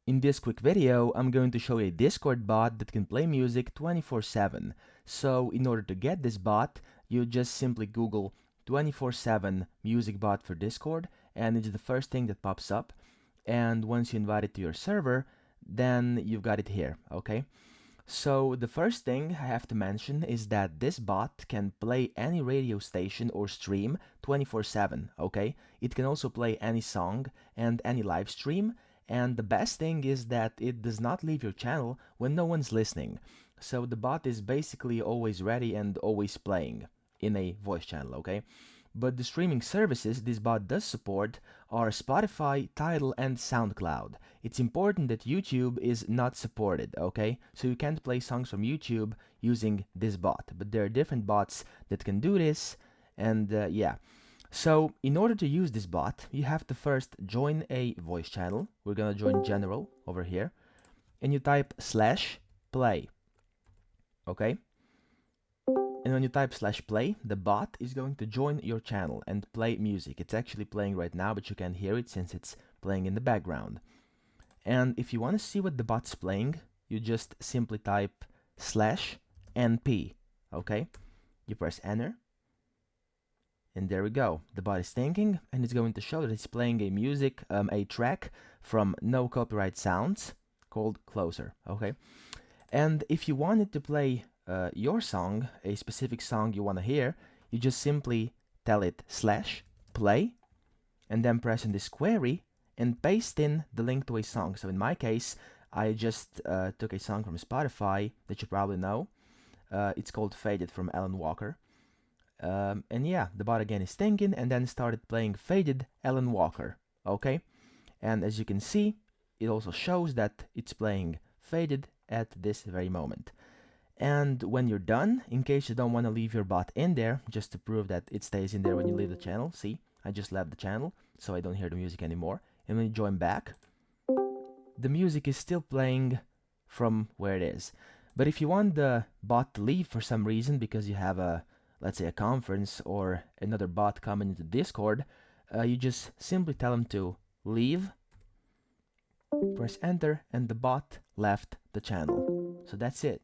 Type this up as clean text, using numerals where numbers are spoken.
In this quick video, I'm going to show you a Discord bot that can play music 24/7. So in order to get this bot, you just simply Google 24/7 music bot for Discord, and it's the first thing that pops up. And once you invite it to your server, then you've got it here, okay? So the first thing I have to mention is that this bot can play any radio station or stream 24/7, okay? It can also play any song and any live stream, and the best thing is that it does not leave your channel when no one's listening. So the bot is basically always ready and always playing in a voice channel, okay? But the streaming services this bot does support are Spotify, Tidal, and SoundCloud. It's important that YouTube is not supported, okay? So you can't play songs from YouTube using this bot, but there are different bots that can do this, and yeah. So in order to use this bot, you have to first join a voice channel. We're gonna join general over here, and you type /play, okay? And when you type /play, the bot is going to join your channel and play music. It's actually playing right now, but you can't hear it since it's playing in the background. And if you want to see what the bot's playing, you just simply type /np, okay? You press enter, and there we go. The bot is thinking, and it's going to show that it's playing a track from No Copyright Sounds called Closer, okay? And if you wanted to play your song, a specific song you want to hear, you just simply tell it /play, and then press in this query and paste in the link to a song. So in my case, I just took a song from Spotify that you probably know. It's called Faded from Alan Walker. And yeah, the bot again is thinking and then started playing Faded Alan Walker. Okay? And as you can see, it also shows that it's playing Faded at this very moment. And when you're done, in case you don't want to leave your bot in there, just to prove that it stays in there when you leave the channel, see, I just left the channel, so I don't hear the music anymore. And when you join back, the music is still playing from where it is. But if you want the bot to leave for some reason, because you have let's say a conference or another bot coming into Discord, you just simply tell them to leave, press enter, and the bot left the channel. So that's it.